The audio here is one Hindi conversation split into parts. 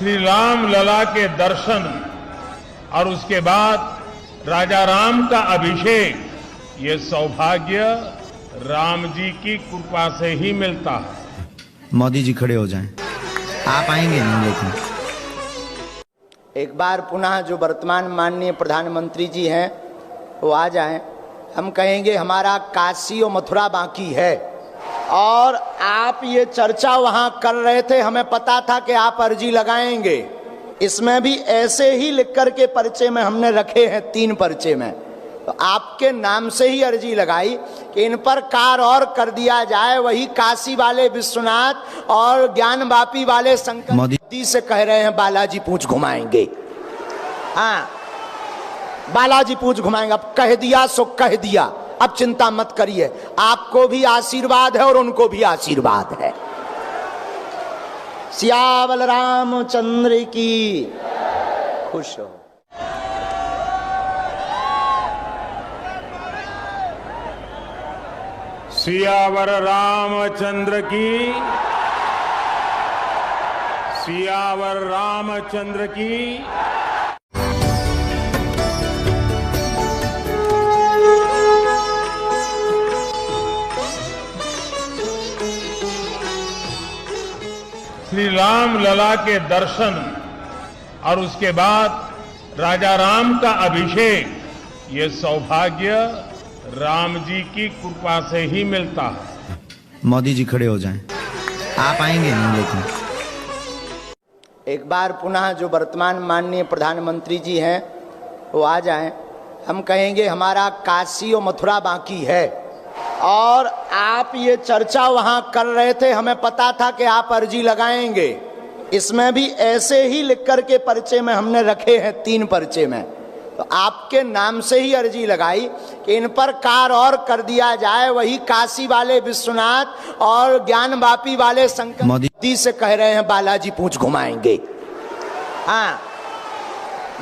श्री राम लला के दर्शन और उसके बाद राजा राम का अभिषेक, ये सौभाग्य राम जी की कृपा से ही मिलता है। मोदी जी खड़े हो जाएं, आप आएंगे नहीं लेकिन। एक बार पुनः जो वर्तमान माननीय प्रधानमंत्री जी हैं वो आ जाएं। हम कहेंगे हमारा काशी और मथुरा बाकी है, और आप ये चर्चा वहां कर रहे थे, हमें पता था कि आप अर्जी लगाएंगे। इसमें भी ऐसे ही लिख करके पर्चे में हमने रखे हैं, 3 पर्चे में, तो आपके नाम से ही अर्जी लगाई कि इन पर कार्य और कर दिया जाए। वही काशी वाले विश्वनाथ और ज्ञानवापी वाले शंकर मोदी से कह रहे हैं बालाजी पूंछ घुमाएंगे। हाँ, बालाजी पूंछ घुमाएंगे। अब कह दिया सो कह दिया, अब चिंता मत करिए, आपको भी आशीर्वाद है और उनको भी आशीर्वाद है। सियावर रामचंद्र की खुश हो। सियावर रामचंद्र की, सियावर रामचंद्र की। श्री राम लला के दर्शन और उसके बाद राजा राम का अभिषेक, ये सौभाग्य राम जी की कृपा से ही मिलता है। मोदी जी खड़े हो जाएं, आप आएंगे नहीं लेकिन। एक बार पुनः जो वर्तमान माननीय प्रधानमंत्री जी हैं वो आ जाएं। हम कहेंगे हमारा काशी और मथुरा बाकी है, और आप ये चर्चा वहां कर रहे थे, हमें पता था कि आप अर्जी लगाएंगे। इसमें भी ऐसे ही लिख करके पर्चे में हमने रखे हैं, 3 पर्चे में, तो आपके नाम से ही अर्जी लगाई कि इन पर कार्य और कर दिया जाए। वही काशी वाले विश्वनाथ और ज्ञानवापी वाले शंकर मोदी से कह रहे हैं बालाजी पूंछ घुमाएंगे। हाँ,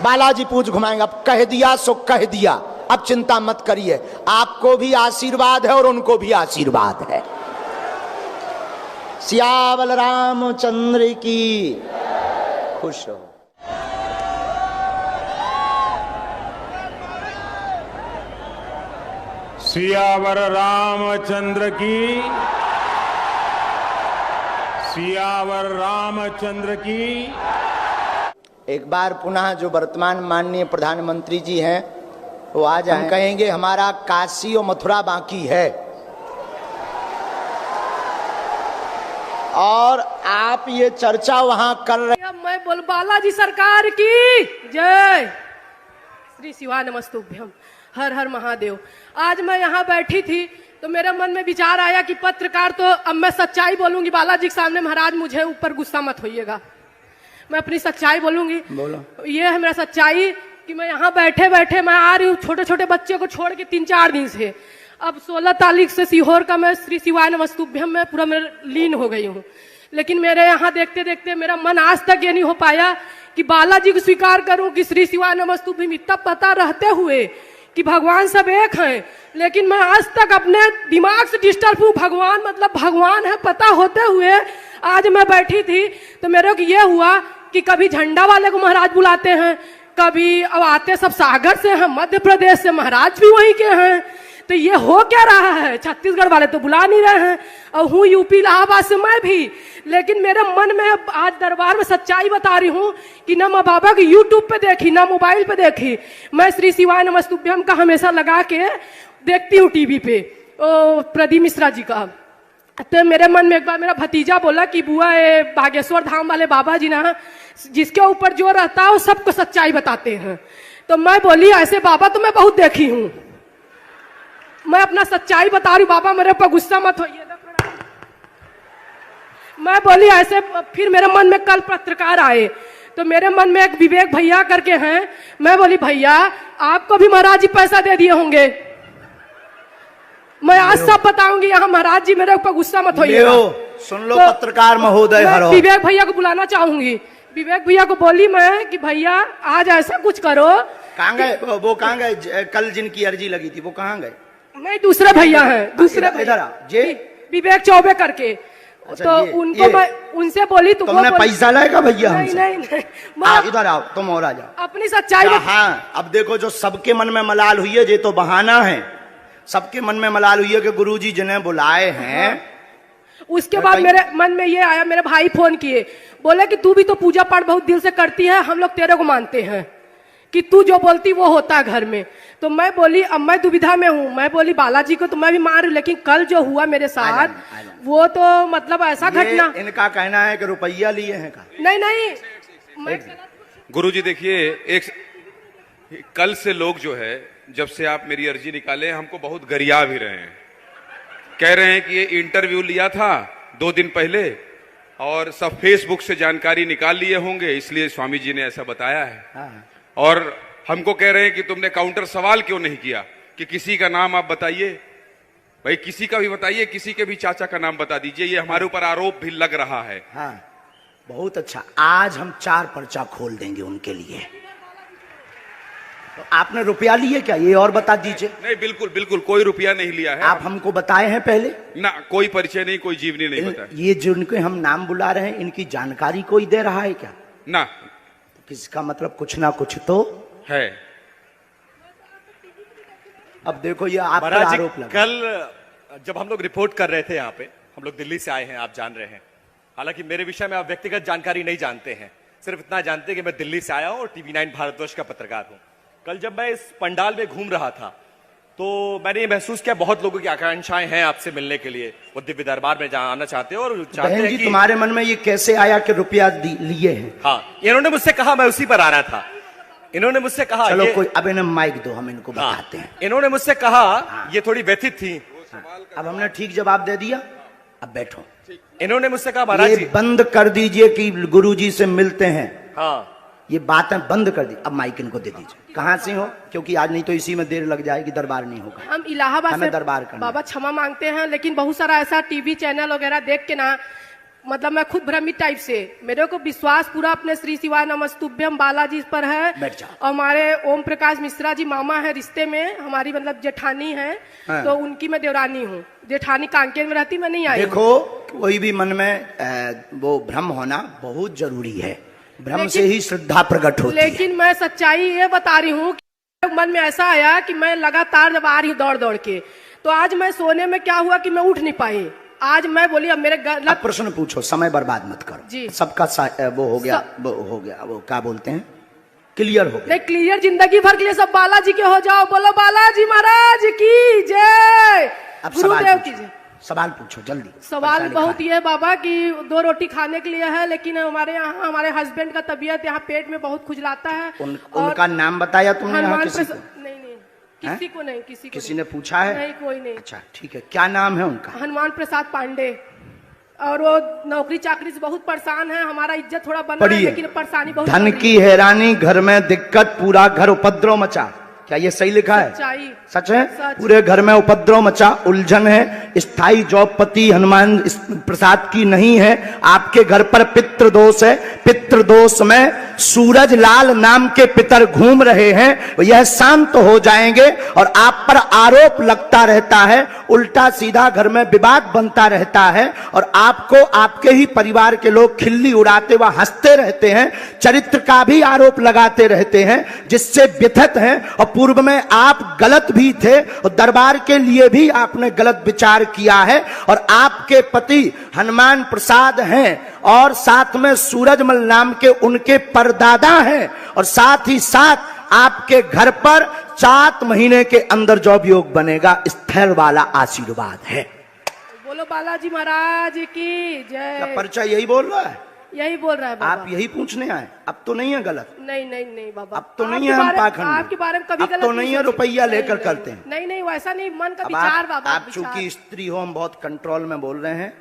बालाजी पूंछ घुमाएंगे। अब कह दिया सो कह दिया, अब चिंता मत करिए, आपको भी आशीर्वाद है और उनको भी आशीर्वाद है। सियावर रामचंद्र की खुश हो। सियावर रामचंद्र की, सियावर रामचंद्र की। एक बार पुनः जो वर्तमान माननीय प्रधानमंत्री जी हैं वो आ जाएं। हम कहेंगे हमारा काशी और मथुरा बाकी है, और आप ये चर्चा वहां कर रहे। मैं बोल बालाजी सरकार की जय। श्री शिवा नमस्तुभ्यम, हर हर महादेव। आज मैं यहाँ बैठी थी तो मेरे मन में विचार आया कि पत्रकार, तो अब मैं सच्चाई बोलूंगी बालाजी के सामने। महाराज मुझे ऊपर गुस्सा मत होइएगा, मैं अपनी सच्चाई बोलूंगी। बोलो। ये है मेरा सच्चाई कि मैं यहाँ बैठे बैठे मैं आ रही हूँ, छोटे छोटे बच्चे को छोड़ के 3-4 दिन से। अब 16 तारीख से सीहोर का मैं श्री शिवाय नमस्तुभ्यम में पूरा मैं लीन हो गई हूँ। लेकिन मेरे यहाँ देखते देखते मेरा मन आज तक ये नहीं हो पाया कि बालाजी को स्वीकार करूं कि श्री शिवाय नमस्तुभ्यम। इतना पता रहते हुए कि भगवान सब एक हैं, लेकिन मैं आज तक अपने दिमाग से डिस्टर्ब हूँ। भगवान मतलब भगवान है पता होते हुए आज मैं बैठी थी तो मेरे को ये हुआ कि कभी झंडा वाले को महाराज बुलाते हैं, कभी अब आते सब सागर से हैं, मध्य प्रदेश से महाराज भी वहीं के हैं। तो ये हो क्या रहा है? छत्तीसगढ़ वाले तो बुला नहीं रहे हैं, और हूँ यूपी इलाहाबाद से मैं भी। लेकिन मेरे मन में आज दरबार में सच्चाई बता रही हूँ कि ना मैं बाबा की यूट्यूब पे देखी ना मोबाइल पे देखी, मैं श्री शिवाय नमस्तुभ्यम का हमेशा लगा के देखती हूँ टीवी पे, प्रदीप मिश्रा जी का। तो मेरे मन में एक बार मेरा भतीजा बोला कि बुआ ये बागेश्वर धाम वाले बाबा जी ना, जिसके ऊपर जो रहता है वो सबको सच्चाई बताते हैं। तो मैं बोली ऐसे बाबा तो मैं बहुत देखी हूँ, मैं अपना सच्चाई बता रही। बाबा मेरे पर गुस्सा मत होइए। मैं बोली ऐसे। फिर मेरे मन में कल पत्रकार आए तो मेरे मन में एक विवेक भैया करके हैं, मैं बोली भैया आपको भी महाराज जी पैसा दे दिए होंगे, मैं आज सब बताऊंगी। यहाँ महाराज जी मेरे ऊपर गुस्सा मत होइए। सुन लो तो पत्रकार महोदय, विवेक भैया को बुलाना चाहूंगी। विवेक भैया को बोली मैं कि भैया आज ऐसा कुछ करो। कहाँ गए वो? कहाँ गए? कल जिनकी अर्जी लगी थी वो कहाँ गए? नहीं, दूसरे भैया हैं, दूसरे इधर जे विवेक चौबे करके, अच्छा, तो उनको मैं उनसे बोली तो तुमने पैसा लाएगा भैया नहीं हमसे? नहीं नहीं मैं इधर आओ, तुम और आ जाओ। अपनी सच्चाई में हाँ, अब देखो जो सबके मन में मलाल हुई है, ये तो बहाना है। सबके मन में मलाल हुई है कि गुरुजी जिन्हें बुलाए हैं। उसके बाद मेरे मन में ये आया, मेरे भाई फोन किए, बोले कि तू भी तो पूजा पाठ बहुत दिल से करती है, हम लोग तेरे को मानते हैं कि तू जो बोलती वो होता है घर में। तो मैं बोली अब मैं दुविधा में हूँ, मैं बोली बालाजी को तो मैं भी मान रही हूँ, लेकिन कल जो हुआ मेरे साथ वो तो मतलब ऐसा घटना। इनका कहना है कि रुपया लिए हैं का? नहीं नहीं मैं गुरुजी देखिए, एक कल से लोग जो है, जब से आप मेरी अर्जी निकाले हमको बहुत गरिया भी रहे हैं, कह रहे हैं कि ये इंटरव्यू लिया था 2 दिन पहले और सब फेसबुक से जानकारी निकाल लिए होंगे, इसलिए स्वामी जी ने ऐसा बताया है। हाँ। और हमको कह रहे हैं कि तुमने काउंटर सवाल क्यों नहीं किया कि किसी का नाम आप बताइए, भाई किसी का भी बताइए, किसी के भी चाचा का नाम बता दीजिए, ये हमारे ऊपर आरोप भी लग रहा है। हाँ, बहुत अच्छा। आज हम 4 पर्चा खोल देंगे उनके लिए। तो आपने रुपया लिए क्या, ये और बता दीजिए। नहीं, बिल्कुल बिल्कुल कोई रुपया नहीं लिया है। आप हमको बताए हैं पहले ना, कोई परिचय नहीं, कोई जीवनी नहीं बताया। ये जिनके हम नाम बुला रहे हैं, इनकी जानकारी कोई दे रहा है क्या? ना, किसका मतलब कुछ ना कुछ तो है। अब देखो ये आप पर महाराज जी, आरोप लगा। कल जब हम लोग रिपोर्ट कर रहे थे यहाँ पे, हम लोग दिल्ली से आए हैं, आप जान रहे हैं। हालांकि मेरे विषय में आप व्यक्तिगत जानकारी नहीं जानते हैं, सिर्फ इतना जानते हैं कि मैं दिल्ली से आया हूँ और TV9 भारतवर्ष का पत्रकार हूँ। कल जब मैं इस पंडाल में घूम रहा था तो मैंने ये महसूस किया बहुत लोगों की आकांक्षाएं हैं आपसे मिलने के लिए, वो दिव्य दरबार में जहाँ आना चाहते हैं और चाहते बहन हैं जी कि तुम्हारे मन में ये कैसे आया कि रुपया लिए हैं? हाँ, इन्होंने मुझसे कहा, मैं उसी पर आ रहा था। इन्होंने मुझसे कहा, चलो ये, कोई अब इन्हें माइक दो, हम इनको हाँ, बताते हैं। इन्होंने मुझसे कहा, ये थोड़ी व्यथित थी। अब हमने ठीक जवाब दे दिया, अब बैठो। इन्होंने मुझसे कहा महाराज ये जी, बंद कर दीजिए कि गुरुजी से मिलते हैं, हाँ ये बातें बंद कर दी। अब माइक इनको दे दीजिए। कहाँ से हो? क्योंकि आज नहीं तो इसी में देर लग जाएगी, दरबार नहीं होगा। हम इलाहाबाद हमें से दरबार करना बाबा क्षमा मांगते हैं, लेकिन बहुत सारा ऐसा टीवी चैनल वगैरह देख के ना मतलब मैं खुद भ्रमित टाइप से, मेरे को विश्वास पूरा अपने श्री शिवाय नमस्तुभ्यम बालाजी पर है। बैठ जाओ। और हमारे ओम प्रकाश मिश्रा जी मामा है रिश्ते में, हमारी मतलब जेठानी है। हाँ। तो उनकी मैं देवरानी हूँ, जेठानी कांकेर में रहती, मैं नहीं आई। देखो कोई भी मन में वो भ्रम होना बहुत जरूरी है, भ्रम से ही श्रद्धा प्रकट होती है। लेकिन मैं सच्चाई ये बता रही हूँ कि मन में ऐसा आया कि मैं लगातार जब आ रही हूँ दौड़ दौड़ के, तो आज मैं सोने में क्या हुआ कि मैं उठ नहीं पाई। आज मैं बोली अब मेरे अब प्रश्न पूछो, समय बर्बाद मत करो जी। सबका वो हो गया, वो क्या बोलते हैं, क्लियर हो गया। नहीं, क्लियर जिंदगी भर के लिए सब बालाजी के हो जाओ। बोलो बालाजी महाराज की जय, अब गुरुदेव की जय। सवाल पूछो जल्दी। सवाल पैसा बहुत लिखा ये है बाबा कि 2 रोटी खाने के लिए है, लेकिन हमारे यहाँ हमारे हस्बैंड का तबीयत यहाँ पेट में बहुत खुजलाता है। उनका नाम बताया तुमने यहाँ हनुमान किसी को? नहीं नहीं किसी को नहीं, किसी को किसी ने पूछा है? नहीं, कोई नहीं। अच्छा ठीक है, क्या नाम है उनका? हनुमान प्रसाद पांडे। और वो नौकरी चाकरी से बहुत परेशान है, हमारा इज्जत थोड़ा बना है, पढ़िए, लेकिन परेशानी बहुत धन चल रही की हैरानी, घर में दिक्कत, पूरा घर उपद्रव मचा। क्या ये सही लिखा है? सच्चाई। सच है? सच। पूरे घर में उपद्रव मचा, उलझन है, स्थायी जॉबपति हनुमान प्रसाद की नहीं है, आपके घर पर पितृदोष है, पितृदोष में सूरज लाल नाम के पितर घूम रहे हैं, यह शांत हो जाएंगे और आप पर आरोप लगता रहता है, उल्टा सीधा घर में विवाद बनता रहता है और आपको आपके ही परिवार के लोग खिल्ली उड़ाते व हंसते रहते हैं, चरित्र का भी आरोप लगाते रहते हैं, जिससे व्यथित हैं। और पूर्व में आप गलत भी थे और दरबार के लिए भी आपने गलत विचार किया है और आपके पति हनुमान प्रसाद हैं और साथ में सूरजमल नाम के उनके परदादा हैं और साथ ही साथ आपके घर पर 7 महीने के अंदर जॉब योग बनेगा, स्थैर्य वाला आशीर्वाद है। बोलो बालाजी महाराज की क्या जय। पर्चा यही बोल रहा है? यही बोल रहा है बाबा। आप यही पूछने आए? अब तो नहीं है गलत? नहीं नहीं नहीं बाबा, अब तो नहीं आपके है हम बारे- पाखंड में। आपके बारे में कभी अब गलत तो नहीं है सोची। रुपया लेकर नहीं, करते हैं। नहीं नहीं वैसा नहीं, मन का अब विचार बाबा, आप विचार। चूंकि स्त्री हो, हम बहुत कंट्रोल में बोल रहे हैं,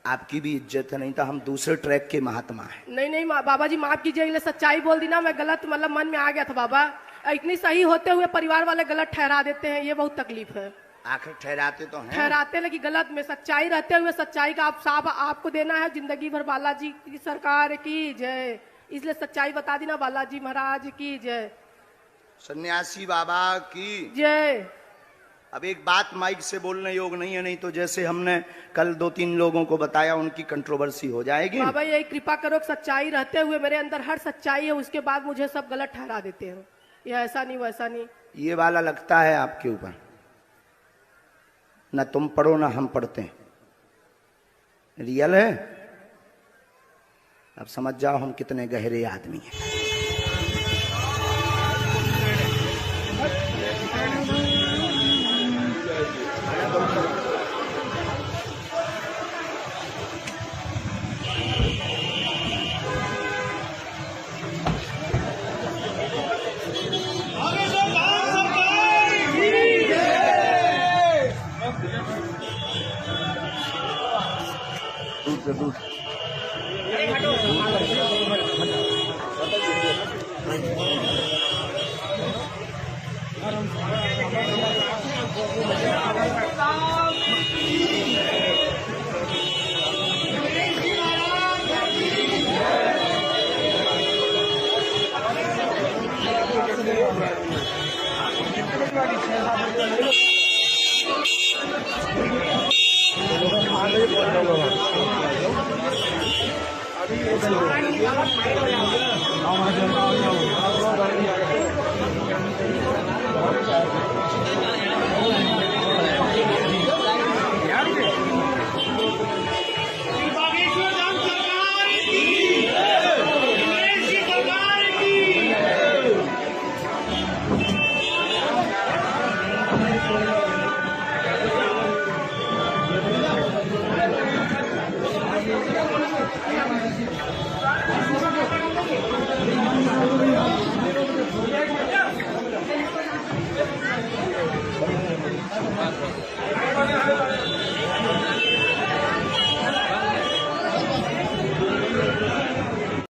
आपकी भी इज्जत है, नहीं तो हम दूसरे ट्रैक के महात्मा हैं। नहीं नहीं बाबा जी माफ कीजिए, सच्चाई बोल दी ना, मैं गलत मतलब मन में आ गया था बाबा। इतनी सही होते हुए परिवार वाले गलत ठहरा देते हैं, ये बहुत तकलीफ है। आखिर ठहराते तो हैं। ठहराते लेकिन गलत में, सच्चाई रहते हुए सच्चाई का आप साफ आपको देना है जिंदगी भर। बालाजी की सरकार की जय, इसलिए सच्चाई बता दी ना, बालाजी महाराज की जय। सन्यासी बाबा की जय। अब एक बात माइक से बोलने योग नहीं है, नहीं तो जैसे हमने कल 2-3 लोगों को बताया उनकी कंट्रोवर्सी हो जाएगी। बाबा यही कृपा करो, सच्चाई रहते हुए मेरे अंदर हर सच्चाई है, उसके बाद मुझे सब गलत ठहरा देते हो। ये ऐसा नहीं वैसा नहीं, ये वाला लगता है आपके ऊपर, ना तुम पढ़ो ना हम पढ़ते हैं, रियल है। अब समझ जाओ हम कितने गहरे आदमी हैं। अभी